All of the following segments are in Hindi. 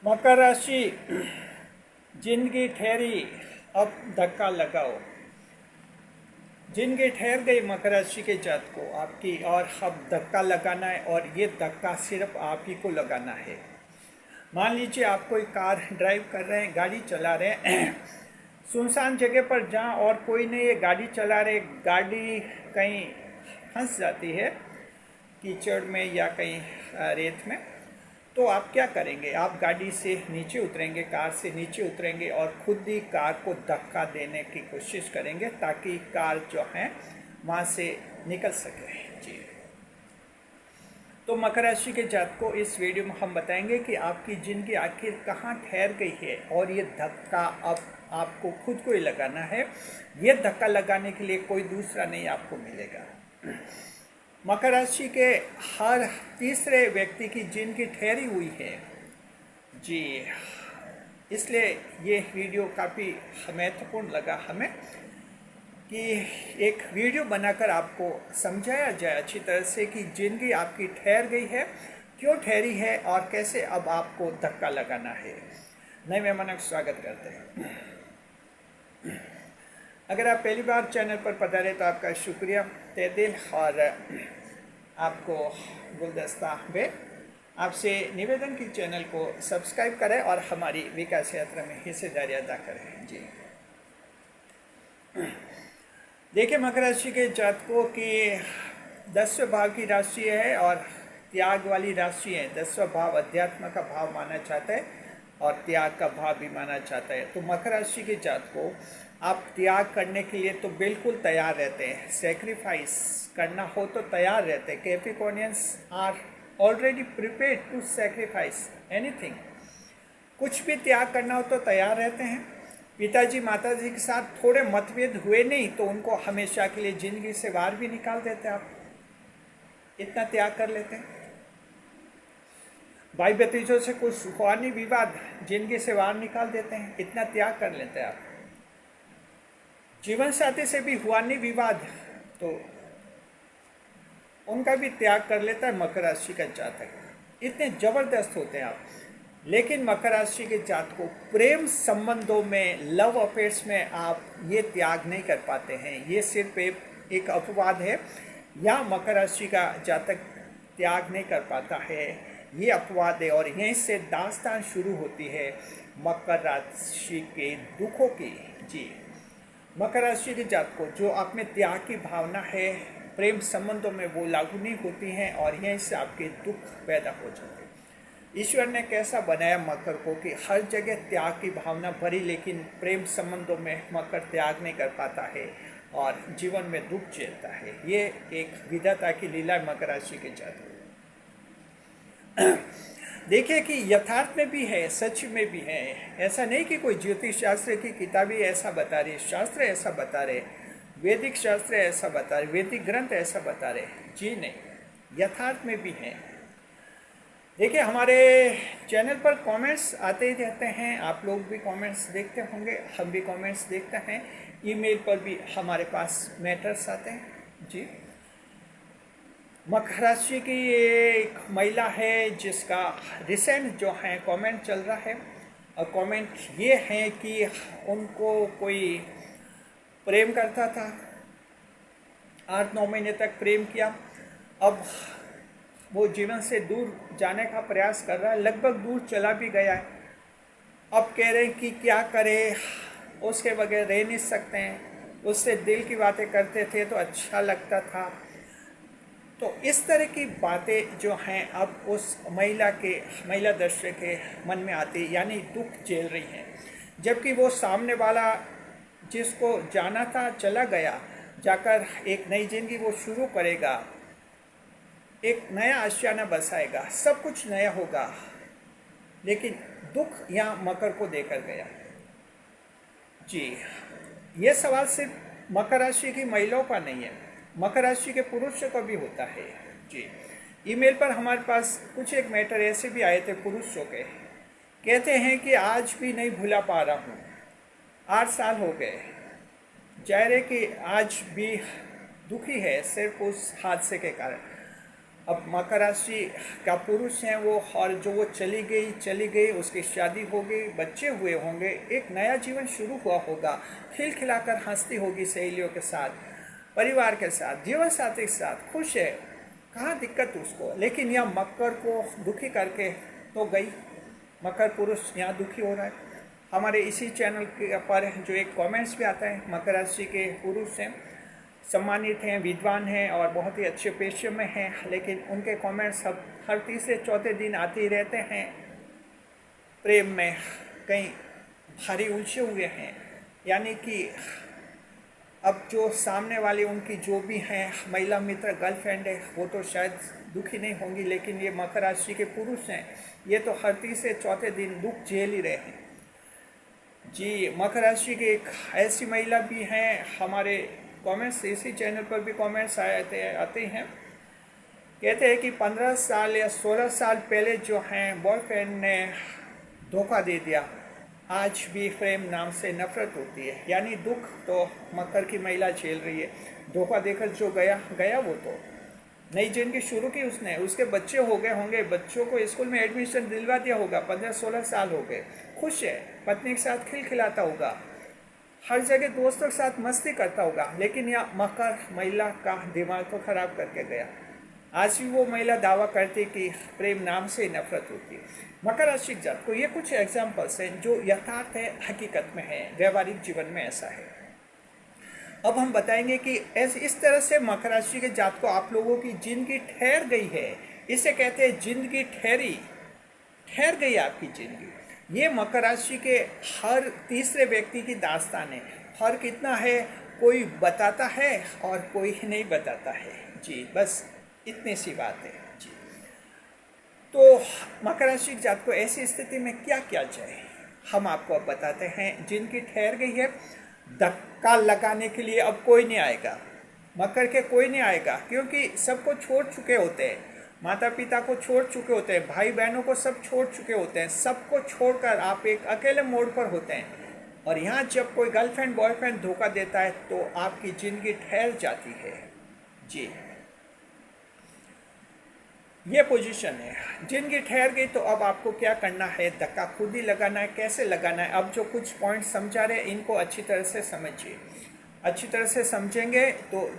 मकर राशि, जिंदगी ठहरी अब धक्का लगाओ। जिंदगी ठहर गई मकर राशि के जात को आपकी, और अब धक्का लगाना है, और ये धक्का सिर्फ आप ही को लगाना है। मान लीजिए आप कोई कार ड्राइव कर रहे हैं, गाड़ी चला रहे हैं सुनसान जगह पर जहाँ और कोई नहीं है, गाड़ी चला रहे, गाड़ी कहीं फंस जाती है कीचड़ में या कहीं रेत में, तो आप क्या करेंगे? आप गाड़ी से नीचे उतरेंगे, कार से नीचे उतरेंगे और खुद ही कार को धक्का देने की कोशिश करेंगे ताकि कार जो है वहाँ से निकल सके। जी, तो मकर राशि के जातक को इस वीडियो में हम बताएंगे कि आपकी जिंदगी आखिर कहाँ ठहर गई है, और ये धक्का अब आपको खुद को ही लगाना है। ये धक्का लगाने के लिए कोई दूसरा नहीं आपको मिलेगा। मकर राशि के हर तीसरे व्यक्ति की जिंदगी ठहरी हुई है। जी, इसलिए ये वीडियो काफ़ी महत्वपूर्ण लगा हमें कि एक वीडियो बनाकर आपको समझाया जाए अच्छी तरह से कि जिंदगी आपकी ठहर गई है, क्यों ठहरी है, और कैसे अब आपको धक्का लगाना है। नए मेहमानों का स्वागत करते हैं। अगर आप पहली बार चैनल पर पधारे तो आपका शुक्रिया तहे दिल, और आपको गुलदस्ता में आपसे निवेदन की चैनल को सब्सक्राइब करें और हमारी विकास यात्रा में हिस्सेदारी अदा करें। जी, देखिए मकर राशि के जातकों की 10वें भाव की राशि है और त्याग वाली राशि है। 10वां भाव अध्यात्म का भाव माना जाता है और त्याग का भाव भी माना जाता है। तो मकर राशि के जातकों, आप त्याग करने के लिए तो बिल्कुल तैयार रहते हैं, सेक्रीफाइस करना हो तो तैयार रहते हैं। Capricornians are already prepared to sacrifice anything. कुछ भी त्याग करना हो तो तैयार रहते हैं। पिताजी माताजी के साथ थोड़े मतभेद हुए नहीं तो उनको हमेशा के लिए जिंदगी से बाहर भी निकाल देते आप, इतना त्याग कर लेते हैं। भाई भतीजों से कुछ हुआ नहीं विवाद, जिंदगी से बाहर निकाल देते हैं, इतना त्याग कर लेते हैं आप। जीवन साथी से भी हुआ नहीं विवाद तो उनका भी त्याग कर लेता है मकर राशि का जातक। इतने जबरदस्त होते हैं आप। लेकिन मकर राशि के जातक को प्रेम संबंधों में, लव अफेयर्स में आप ये त्याग नहीं कर पाते हैं। ये सिर्फ एक अपवाद है, या मकर राशि का जातक त्याग नहीं कर पाता है, ये अपवाद है। और यहीं से दास्तान शुरू होती है मकर राशि के दुखों की। जी, मकर राशि के जातक को जो आप में त्याग की भावना है, प्रेम संबंधों में वो लागू नहीं होती हैं, और यहीं से आपके दुख पैदा हो जाते हैं। ईश्वर ने कैसा बनाया मकर को कि हर जगह त्याग की भावना भरी, लेकिन प्रेम संबंधों में मकर त्याग नहीं कर पाता है और जीवन में दुख झेलता है। ये एक विधाता की लीला है मकर राशि के जातक। देखिए कि यथार्थ में भी है, सच में भी है। ऐसा नहीं कि कोई ज्योतिष शास्त्र की किताबें ऐसा बता रही, शास्त्र ऐसा बता रहे, वैदिक शास्त्र ऐसा बता रहे, वैदिक ग्रंथ ऐसा बता रहे। जी नहीं, यथार्थ में भी है। देखिए हमारे चैनल पर कमेंट्स आते ही रहते हैं, आप लोग भी कमेंट्स देखते होंगे, हम भी कमेंट्स देखते हैं। ईमेल पर भी हमारे पास मैटर्स आते हैं। जी, मकर राशि की एक महिला है जिसका रिसेंट जो है कमेंट चल रहा है, और कमेंट ये है कि उनको कोई प्रेम करता था, 8-9 महीने तक प्रेम किया, अब वो जीवन से दूर जाने का प्रयास कर रहा है, लगभग दूर चला भी गया है। अब कह रहे हैं कि क्या करे, उसके बगैर रह नहीं सकते हैं, उससे दिल की बातें करते थे तो अच्छा लगता था। तो इस तरह की बातें जो हैं अब उस महिला दर्शक के मन में आती, यानी दुख झेल रही हैं। जबकि वो सामने वाला जिसको जाना था चला गया, जाकर एक नई जिंदगी वो शुरू करेगा, एक नया आशियाना बसाएगा, सब कुछ नया होगा, लेकिन दुख यहाँ मकर को देकर गया। जी, ये सवाल सिर्फ मकर राशि की महिलाओं का नहीं है, मकर राशि के पुरुषों का भी होता है। जी, ईमेल पर हमारे पास कुछ एक मैटर ऐसे भी आए थे पुरुषों के, कहते हैं कि आज भी नहीं भुला पा रहा हूँ, 8 साल हो गए। जाहिर है कि आज भी दुखी है सिर्फ उस हादसे के कारण। अब मकर राशि का पुरुष हैं वो, और जो वो चली गई, उसकी शादी हो गई, बच्चे हुए होंगे, एक नया जीवन शुरू हुआ होगा, खिलखिलाकर हंसती होगी सहेलियों के साथ, परिवार के साथ, जीवन साथी के साथ, खुश है, कहाँ दिक्कत उसको। लेकिन यह मकर को दुखी करके तो गई, मकर पुरुष यहाँ दुखी हो रहा है। हमारे इसी चैनल के पर जो एक कमेंट्स भी आता है, मकर राशि के पुरुष हैं, सम्मानित हैं, विद्वान हैं और बहुत ही अच्छे पेशे में हैं, लेकिन उनके कमेंट्स हर तीसरे चौथे दिन आते ही रहते हैं। प्रेम में कहीं भारी उलझे हुए हैं, यानी कि अब जो सामने वाली उनकी जो भी हैं महिला मित्र, गर्लफ्रेंड है, वो तो शायद दुखी नहीं होंगी, लेकिन ये मकर राशि के पुरुष हैं, ये तो हर तीसरे चौथे दिन दुख झेल ही रहे हैं। जी, मकर राशि की एक ऐसी महिला भी हैं, हमारे कमेंट्स इसी चैनल पर भी कमेंट्स आते हैं, कहते हैं कि 15 साल या 16 साल पहले जो हैं बॉयफ्रेंड ने धोखा दे दिया, आज भी प्रेम नाम से नफरत होती है। यानी दुख तो मकर की महिला झेल रही है, धोखा देकर जो गया वो तो नई जिंदगी शुरू की उसने, उसके बच्चे हो गए होंगे, बच्चों को स्कूल में एडमिशन दिलवा दिया होगा, 15-16 साल हो गए, खुश है, पत्नी के साथ खिलखिलाता होगा, हर जगह दोस्तों के साथ मस्ती करता होगा, लेकिन यह मकर महिला का दिमाग तो खराब करके गया। आज भी वो महिला दावा करती कि प्रेम नाम से नफरत होती है। मकर राशि जात को ये कुछ एग्जाम्पल्स हैं जो यथार्थ है, हकीकत में है, व्यवहारिक जीवन में ऐसा है। अब हम बताएंगे कि इस तरह से मकर राशि के जात को आप लोगों की जिंदगी ठहर गई है, इसे कहते हैं जिंदगी ठहर गई आपकी जिंदगी। ये मकर राशि के हर तीसरे व्यक्ति की दास्तान है। फर्क इतना है, कोई बताता है और कोई नहीं बताता है। जी, बस इतनी सी बात है। जी, तो मकर राशि के जात को ऐसी स्थिति में क्या किया जाए, हम आपको अब बताते हैं। जिनकी ठहर गई है, धक्का लगाने के लिए अब कोई नहीं आएगा, मकर के कोई नहीं आएगा, क्योंकि सबको छोड़ चुके होते हैं, माता पिता को छोड़ चुके होते हैं, भाई बहनों को सब छोड़ चुके होते हैं, सबको छोड़कर आप एक अकेले मोड़ पर होते हैं। और यहाँ जब कोई गर्लफ्रेंड बॉयफ्रेंड धोखा देता है तो आपकी ज़िंदगी ठहर जाती है। जी, ये पोजीशन है, जिंदगी ठहर गई। तो अब आपको क्या करना है, धक्का खुद ही लगाना है। कैसे लगाना है, अब जो कुछ पॉइंट समझा रहे हैं इनको अच्छी तरह से समझिए। अच्छी तरह से समझेंगे तो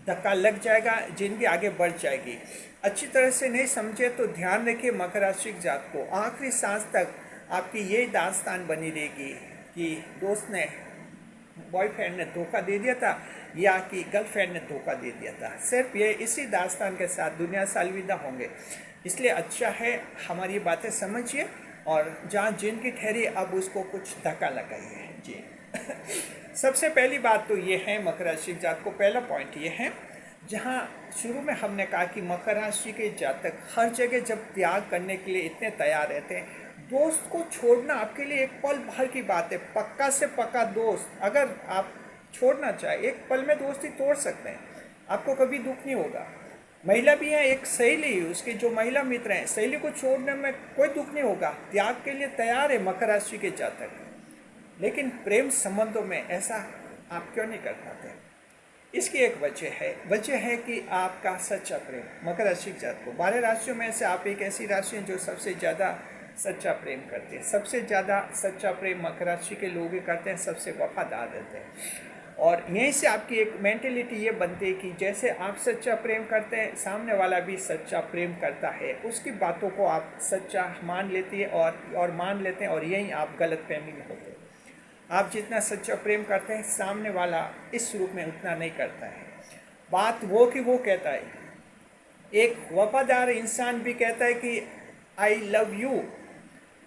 धक्का लग जाएगा, जिंदगी आगे बढ़ जाएगी। अच्छी तरह से नहीं समझे तो ध्यान रखिए, मकर राशि के जात को आखिरी सांस तक आपकी यही दास्तान बनी रहेगी कि दोस्त ने, बॉयफ्रेंड ने धोखा दे दिया था या कि गर्लफ्रेंड ने धोखा दे दिया था। सिर्फ ये इसी दास्तान के साथ दुनिया से अलविदा होंगे। इसलिए अच्छा है हमारी बातें समझिए और जहाँ जिनकी ठहरी अब उसको कुछ धक्का लगाइए। जी सबसे पहली बात तो ये है, मकर राशि के जातक को पहला पॉइंट ये है, जहाँ शुरू में हमने कहा कि मकर राशि के जातक हर जगह जब त्याग करने के लिए इतने तैयार रहते हैं, दोस्त को छोड़ना आपके लिए एक पल भर की बात है। पक्का से पक्का दोस्त अगर आप छोड़ना चाहे, एक पल में दोस्ती तोड़ सकते हैं, आपको कभी दुख नहीं होगा। महिला भी है, एक सहेली, उसके जो महिला मित्र हैं, सहेली को छोड़ने में कोई दुख नहीं होगा, त्याग के लिए तैयार है मकर राशि के जातक। लेकिन प्रेम संबंधों में ऐसा आप क्यों नहीं कर पाते? इसकी एक वजह है कि आपका सच्चा प्रेम। मकर राशि के जातक को 12 राशियों में से आप एक ऐसी राशि हैं जो सबसे ज़्यादा सच्चा प्रेम करते हैं। सबसे ज़्यादा सच्चा प्रेम मकर राशि के लोग करते हैं, सबसे वफादार रहते हैं। और यहीं से आपकी एक मेंटेलिटी ये बनती है कि जैसे आप सच्चा प्रेम करते हैं, सामने वाला भी सच्चा प्रेम करता है, उसकी बातों को आप सच्चा मान लेती है और मान लेते हैं, और यहीं आप गलतफहमी में होते हैं। आप जितना सच्चा प्रेम करते हैं, सामने वाला इस रूप में उतना नहीं करता है। बात वो कि वो कहता है, एक वफादार इंसान भी कहता है कि आई लव यू,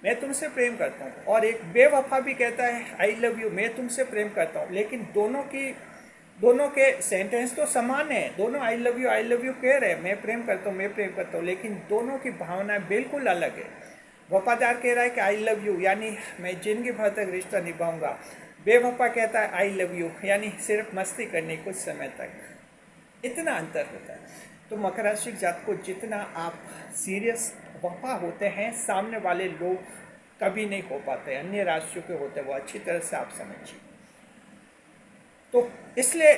मैं तुमसे प्रेम करता हूँ, और एक बेवफा भी कहता है आई लव यू, मैं तुमसे प्रेम करता हूँ। लेकिन दोनों के सेंटेंस तो समान है, दोनों आई लव यू कह रहे हैं, मैं प्रेम करता हूँ, लेकिन दोनों की भावनाएं बिल्कुल अलग है। वफादार कह रहा है कि आई लव यू, यानी मैं जिंदगी भर तक रिश्ता निभाऊंगा। बेवफा कहता है आई लव यू, यानी सिर्फ मस्ती करनी कुछ समय तक। इतना अंतर होता है। तो मकर राशि जातक को जितना आप सीरियस वफा होते हैं, सामने वाले लोग कभी नहीं हो पाते, अन्य राशियों के होते हैं, वो अच्छी तरह से आप समझिए। तो इसलिए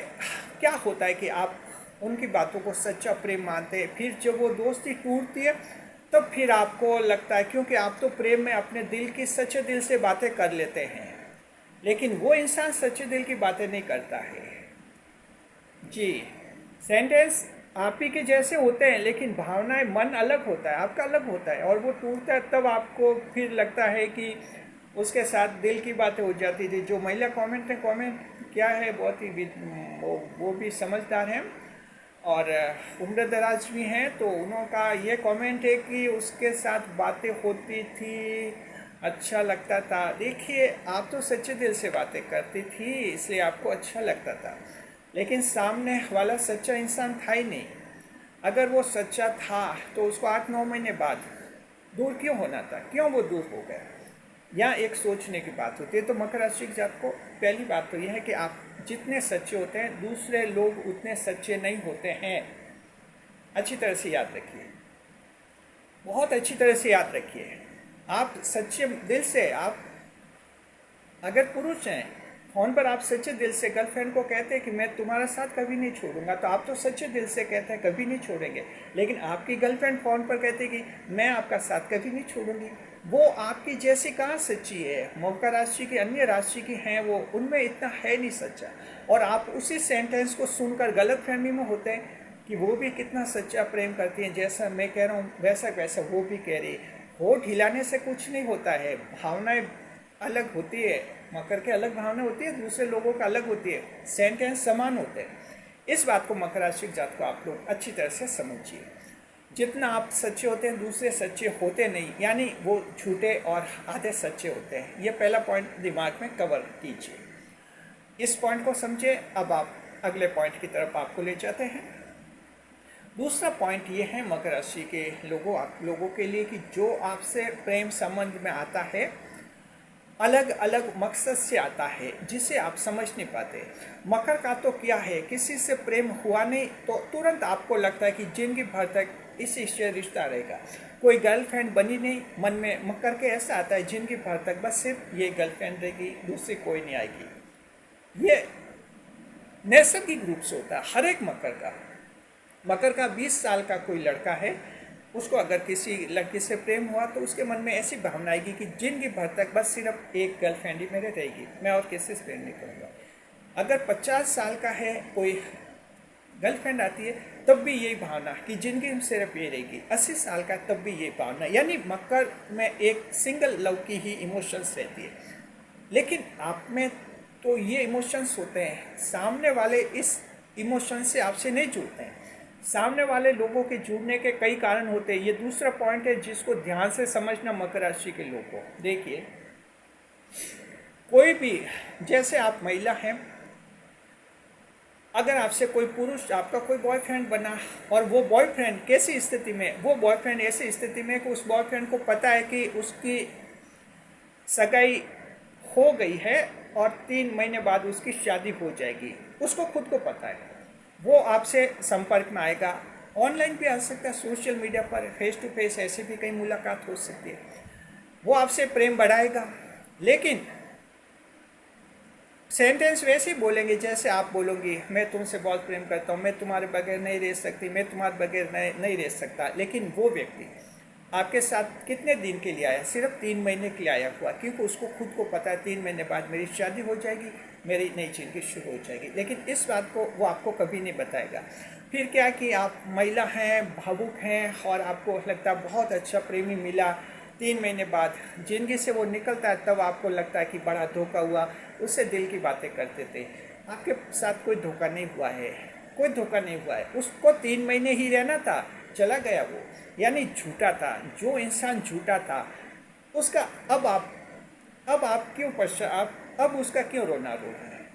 क्या होता है कि आप उनकी बातों को सच्चा प्रेम मानते हैं। फिर जब वो दोस्ती टूटती है तब फिर आपको लगता है, क्योंकि आप तो प्रेम में अपने दिल की सच्चे दिल से बातें कर लेते हैं, लेकिन वो इंसान सच्चे दिल की बातें नहीं करता है। जी, सेंटेंस आप ही के जैसे होते हैं, लेकिन भावनाएं, मन अलग होता है, आपका अलग होता है, और वो टूटता है तब आपको फिर लगता है कि उसके साथ दिल की बातें हो जाती थी। जो महिला कमेंट ने कमेंट किया है बहुत ही वो भी समझदार हैं और उम्र दराज भी हैं, तो उनका ये कमेंट है कि उसके साथ बातें होती थी, अच्छा लगता था। देखिए, आप तो सच्चे दिल से बातें करती थी इसलिए आपको अच्छा लगता था, लेकिन सामने वाला सच्चा इंसान था ही नहीं। अगर वो सच्चा था तो उसको 8-9 महीने बाद दूर क्यों होना था, क्यों वो दूर हो गया? यहाँ एक सोचने की बात होती है। तो मकर राशि के जातकों, पहली बात तो यह है कि आप जितने सच्चे होते हैं दूसरे लोग उतने सच्चे नहीं होते हैं। अच्छी तरह से याद रखिए, बहुत अच्छी तरह से याद रखिए। आप सच्चे दिल से, आप अगर पुरुष हैं, फ़ोन पर आप सच्चे दिल से गर्लफ्रेंड को कहते हैं कि मैं तुम्हारा साथ कभी नहीं छोड़ूंगा, तो आप तो सच्चे दिल से कहते हैं कभी नहीं छोड़ेंगे। लेकिन आपकी गर्लफ्रेंड फ़ोन पर कहती है कि मैं आपका साथ कभी नहीं छोड़ूंगी, वो आपकी जैसी कहाँ सच्ची है? मकर राशि की अन्य राशि की हैं वो, उनमें इतना है नहीं सच्चा। और आप उसी सेंटेंस को सुनकर गलत फहमी में होते हैं कि वो भी कितना सच्चा प्रेम करती हैं, जैसा मैं कह रहा हूँ वैसा वैसा वो भी कह रही है। होठ हिलाने से कुछ नहीं होता है, भावनाएं अलग होती है, मकर के अलग भावना होती है, दूसरे लोगों का अलग होती है, सेंटेंस समान होते हैं। इस बात को मकर राशि के जात को आप लोग अच्छी तरह से समझिए। जितना आप सच्चे होते हैं दूसरे सच्चे होते नहीं, यानी वो झूठे और आधे सच्चे होते हैं। ये पहला पॉइंट दिमाग में कवर कीजिए, इस पॉइंट को समझिए। अब आप अगले पॉइंट की तरफ आपको ले जाते हैं। दूसरा पॉइंट ये है मकर राशि के लोगों, आप लोगों के लिए कि जो आपसे प्रेम संबंध में आता है अलग अलग मकसद से आता है, जिसे आप समझ नहीं पाते। मकर का तो क्या है, किसी से प्रेम हुआ नहीं तो तुरंत आपको लगता है कि जिंदगी भर तक इसी से रिश्ता रहेगा। कोई गर्लफ्रेंड बनी नहीं, मन में मकर के ऐसा आता है जिंदगी भर तक बस सिर्फ ये गर्लफ्रेंड रहेगी, दूसरी कोई नहीं आएगी। ये नैसर्गिक रूप से होता है हर एक मकर का 20 साल का कोई लड़का है, उसको अगर किसी लड़की से प्रेम हुआ तो उसके मन में ऐसी भावना आएगी कि जिंदगी भर तक बस सिर्फ एक गर्लफ्रेंड ही मेरे रहेगी, मैं और किसी से प्रेम नहीं करूँगा। अगर 50 साल का है, कोई गर्लफ्रेंड आती है तब भी यही भावना कि जिंदगी में सिर्फ ये रहेगी। 80 साल का तब भी यही भावना, यानी मकर में एक सिंगल लव की ही इमोशंस रहती है। लेकिन आप में तो ये इमोशंस होते हैं, सामने वाले इस इमोशन से आपसे नहीं जुड़ते हैं। सामने वाले लोगों के जुड़ने के कई कारण होते हैं। ये दूसरा पॉइंट है जिसको ध्यान से समझना मकर राशि के लोगों को। देखिए, कोई भी, जैसे आप महिला हैं, अगर आपसे कोई पुरुष, आपका कोई बॉयफ्रेंड बना और वो बॉयफ्रेंड कैसी स्थिति में, वो बॉयफ्रेंड ऐसी स्थिति में कि उस बॉयफ्रेंड को पता है कि उसकी सगाई हो गई है और 3 महीने बाद उसकी शादी हो जाएगी, उसको खुद को पता है, वो आपसे संपर्क में आएगा। ऑनलाइन भी आ सकता है, सोशल मीडिया पर फेस टू फेस ऐसे भी कई मुलाकात हो सकती है। वो आपसे प्रेम बढ़ाएगा, लेकिन सेंटेंस वैसे ही बोलेंगे जैसे आप बोलोगी, मैं तुमसे बहुत प्रेम करता हूँ, मैं तुम्हारे बगैर नहीं रह सकती, मैं तुम्हारे बगैर नहीं रह सकता। लेकिन वो व्यक्ति आपके साथ कितने दिन के लिए आया? सिर्फ 3 महीने के लिए आया हुआ, क्योंकि उसको खुद को पता है 3 महीने बाद मेरी शादी हो जाएगी, मेरी नई जिंदगी शुरू हो जाएगी। लेकिन इस बात को वो आपको कभी नहीं बताएगा। फिर क्या कि आप महिला हैं, भावुक हैं और आपको लगता है बहुत अच्छा प्रेमी मिला, 3 महीने बाद जिंदगी से वो निकलता है, तब आपको लगता है कि बड़ा धोखा हुआ, उससे दिल की बातें करते थे। आपके साथ कोई धोखा नहीं हुआ है, कोई धोखा नहीं हुआ है। उसको 3 महीने ही रहना था, चला गया वो, यानी झूठा था। जो इंसान झूठा था उसका अब आप क्यों अब उसका क्यों रोना रो रहे हैं?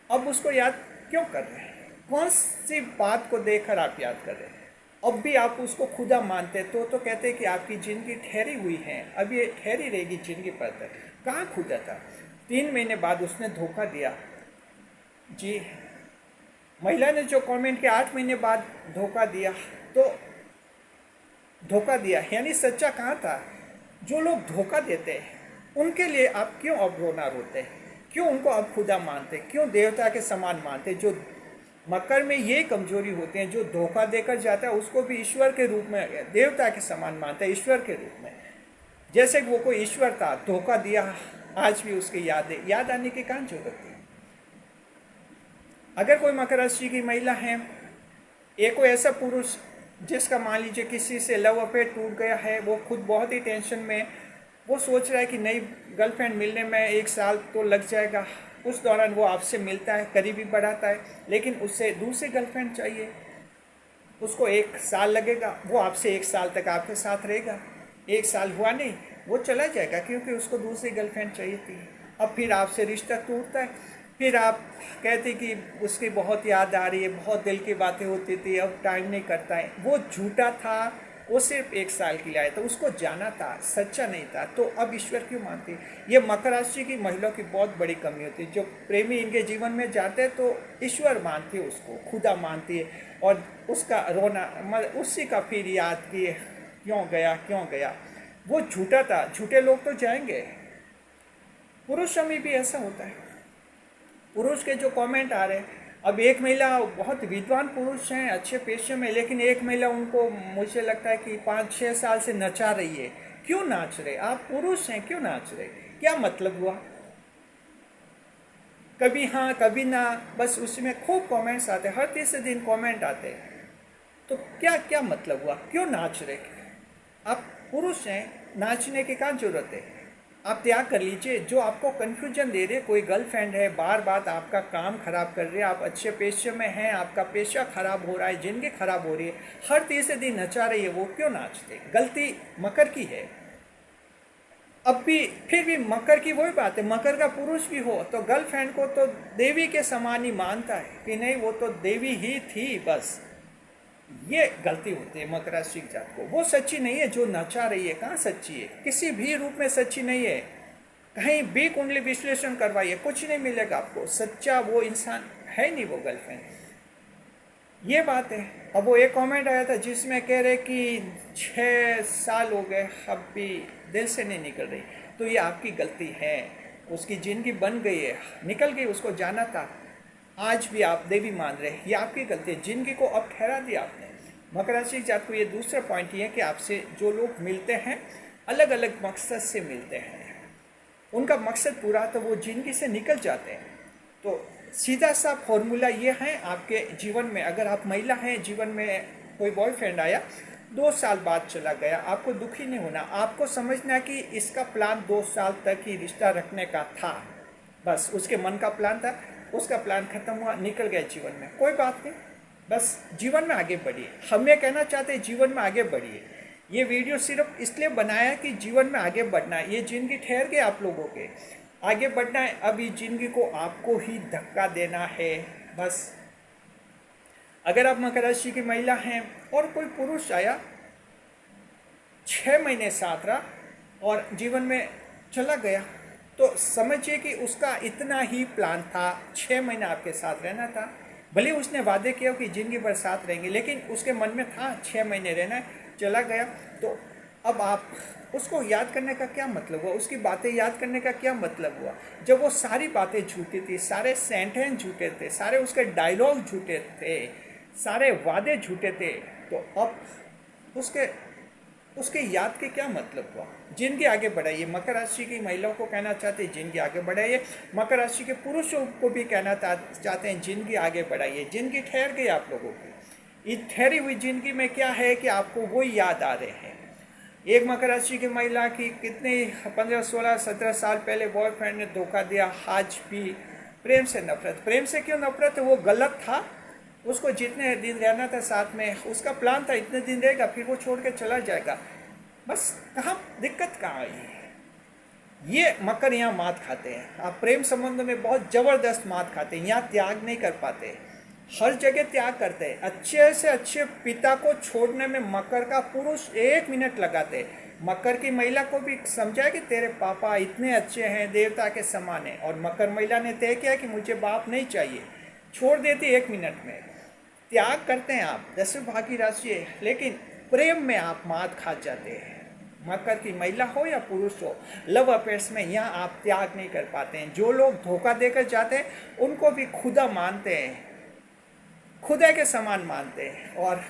अब उसको याद क्यों कर रहे हैं? कौन सी बात को देखकर आप याद कर रहे हैं? अब भी आप उसको खुदा मानते तो कहते कि आपकी ज़िंदगी ठहरी हुई है, अब ये ठहरी रहेगी ज़िंदगी पर तक। कहाँ खुदा था? 3 महीने बाद उसने धोखा दिया। जी, महिला ने जो कमेंट किया 8 महीने बाद धोखा दिया, तो धोखा दिया यानी सच्चा कहाँ था? जो लोग धोखा देते हैं उनके लिए आप क्यों अब रोना रोते हैं? क्यों उनको अब खुदा मानते? क्यों देवता के समान मानते? जो मकर में ये कमजोरी होती है, जो धोखा देकर जाता है उसको भी ईश्वर के रूप में, देवता के समान मानता है, ईश्वर के रूप में। जैसे कि वो कोई ईश्वर था, धोखा दिया, आज भी उसकी याद आने की कहाँ जरूरत थी। अगर कोई मकर राशि की महिला है, एक कोई ऐसा पुरुष जिसका मान लीजिए किसी से लव अफेयर टूट गया है, वो खुद बहुत ही टेंशन में, वो सोच रहा है कि नई गर्लफ्रेंड मिलने में 1 साल तो लग जाएगा, उस दौरान वो आपसे मिलता है, करीबी बढ़ाता है, लेकिन उससे दूसरी गर्लफ्रेंड चाहिए, उसको 1 साल लगेगा, वो आपसे 1 साल तक आपके साथ रहेगा, 1 साल हुआ नहीं वो चला जाएगा क्योंकि उसको दूसरी गर्लफ्रेंड चाहिए थी। अब फिर आपसे रिश्ता टूटता है, फिर आप कहते कि उसकी बहुत याद आ रही है, बहुत दिल की बातें होती थी, अब टाइम नहीं करता है। वो झूठा था, वो सिर्फ 1 साल के लिए आया था, उसको जाना था, सच्चा नहीं था, तो अब ईश्वर क्यों मानती है? ये मकर राशि की महिलाओं की बहुत बड़ी कमी होती है। जो प्रेमी इनके जीवन में जाते हैं तो ईश्वर मानती है, उसको खुदा मानती है, और उसका रोना उसी का फिर याद कि क्यों गया क्यों गया, वो झूठा था। झूठे लोग तो जाएंगे। पुरुषों में भी ऐसा होता है। पुरुष के जो कमेंट आ रहे हैं, अब एक महिला बहुत विद्वान पुरुष हैं, अच्छे पेशे में, लेकिन एक महिला उनको, मुझे लगता है कि 5-6 साल से नचा रही है। क्यों नाच रहे? आप पुरुष हैं, क्यों नाच रहे? क्या मतलब हुआ? कभी हाँ कभी ना, बस उसमें खूब कमेंट्स आते हैं, हर तीसरे दिन कमेंट आते हैं। तो क्या क्या मतलब हुआ? क्यों नाच रहे? आप पुरुष हैं, नाचने की क्या जरूरत है? आप त्याग कर लीजिए। जो आपको कन्फ्यूजन दे रहे, कोई गर्लफ्रेंड है, बार बार आपका काम खराब कर रही है, आप अच्छे पेशे में हैं, आपका पेशा खराब हो रहा है, जिंदगी खराब हो रही है, हर तीसरे दिन नचा रही है, वो क्यों नाचते? गलती मकर की है। अब भी फिर भी मकर की वही बात है, मकर का पुरुष भी हो तो गर्लफ्रेंड को तो देवी के समान ही मानता है कि नहीं, वो तो देवी ही थी, बस। ये गलती होती है मकर राशि के जात को। वो सच्ची नहीं है जो नचा रही है, कहाँ सच्ची है? किसी भी रूप में सच्ची नहीं है। कहीं भी कुंडली विश्लेषण करवाइए, कुछ नहीं मिलेगा आपको, सच्चा वो इंसान है नहीं, वो गर्लफ्रेंड। ये बात है। अब वो एक कमेंट आया था जिसमें कह रहे कि 6 साल हो गए, अब भी दिल से नहीं निकल रही, तो ये आपकी गलती है। उसकी जिंदगी बन गई है, निकल गई, उसको जाना था, आज भी आप देवी मान रहे हैं, ये आपकी गलती है। जिंदगी को अब ठहरा दिया आपने। मकर राशि जात को ये दूसरा पॉइंट ये है कि आपसे जो लोग मिलते हैं, अलग अलग मकसद से मिलते हैं, उनका मकसद पूरा तो वो जिंदगी से निकल जाते हैं। तो सीधा सा फॉर्मूला ये है आपके जीवन में, अगर आप महिला हैं, जीवन में कोई बॉयफ्रेंड आया, 2 साल बाद चला गया, आपको दुखी नहीं होना। आपको समझना कि इसका प्लान 2 साल तक ही रिश्ता रखने का था, बस उसके मन का प्लान था, उसका प्लान खत्म हुआ, निकल गया जीवन में, कोई बात नहीं, बस जीवन में आगे बढ़िए। हम ये कहना चाहते हैं, जीवन में आगे बढ़िए। ये वीडियो सिर्फ इसलिए बनाया कि जीवन में आगे बढ़ना है। ये जिंदगी ठहर गए आप लोगों के, आगे बढ़ना है। अभी जिंदगी को आपको ही धक्का देना है, बस। अगर आप मकर राशि की महिला हैं और कोई पुरुष आया, 6 महीने साथ रहा और जीवन में चला गया, तो समझिए कि उसका इतना ही प्लान था, 6 महीने आपके साथ रहना था। भले उसने वादे किया कि जिंदगी भर साथ रहेंगे, लेकिन उसके मन में था 6 महीने रहना है, चला गया। तो अब आप उसको याद करने का क्या मतलब हुआ? उसकी बातें याद करने का क्या मतलब हुआ? जब वो सारी बातें झूठी थी, सारे सेंटेंस झूठे थे, सारे उसके डायलॉग झूठे थे, सारे वादे झूठे थे, तो अब उसके याद के क्या मतलब हुआ? जिंदगी आगे बढ़ाइए। मकर राशि की महिलाओं को कहना चाहते हैं, जिंदगी आगे बढ़ाइए। मकर राशि के पुरुषों को भी कहना चाहते हैं, जिंदगी आगे बढ़ाइए। जिंदगी ठहर गई आप लोगों की। इस ठहरी हुई जिंदगी में क्या है कि आपको वो याद आ रहे हैं। एक मकर राशि की महिला की कितने 15, 16, 17 साल पहले बॉयफ्रेंड ने धोखा दिया, आज भी प्रेम से नफरत। प्रेम से क्यों नफरत है? वो गलत था, उसको जितने दिन रहना था साथ में, उसका प्लान था इतने दिन रहेगा, फिर वो छोड़ के चला जाएगा, बस। कहाँ दिक्कत कहाँ आई? ये मकर यहाँ मात खाते हैं। आप प्रेम संबंध में बहुत ज़बरदस्त मात खाते हैं। यहाँ त्याग नहीं कर पाते, हर जगह त्याग करते हैं। अच्छे से अच्छे पिता को छोड़ने में मकर का पुरुष 1 मिनट लगाते। मकर की महिला को भी समझाया कि तेरे पापा इतने अच्छे हैं, देवता के समान है, और मकर महिला ने तय किया कि मुझे बाप नहीं चाहिए, छोड़ देती 1 मिनट में। त्याग करते हैं आप, 10 भागी राशि है, लेकिन प्रेम में आप मात खा जाते हैं। मकर की महिला हो या पुरुष हो, लव अफेयर्स में यहाँ आप त्याग नहीं कर पाते हैं। जो लोग धोखा देकर जाते हैं उनको भी खुदा मानते हैं, खुदा के समान मानते हैं और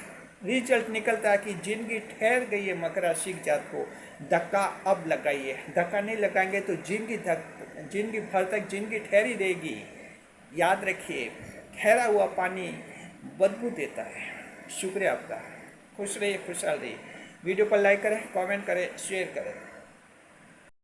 रिजल्ट निकलता है कि जिंदगी ठहर गई है मकर राशि की जात को, धक्का अब लगाइए। धक्का नहीं लगाएंगे तो जिंदगी भर तक जिंदगी ठहरी रहेगी। याद रखिए, ठहरा हुआ पानी बदबू देता है। शुक्रिया आपका। खुश रहिए, खुशहाल रहिए। वीडियो पर लाइक करें, कमेंट करें, शेयर करें।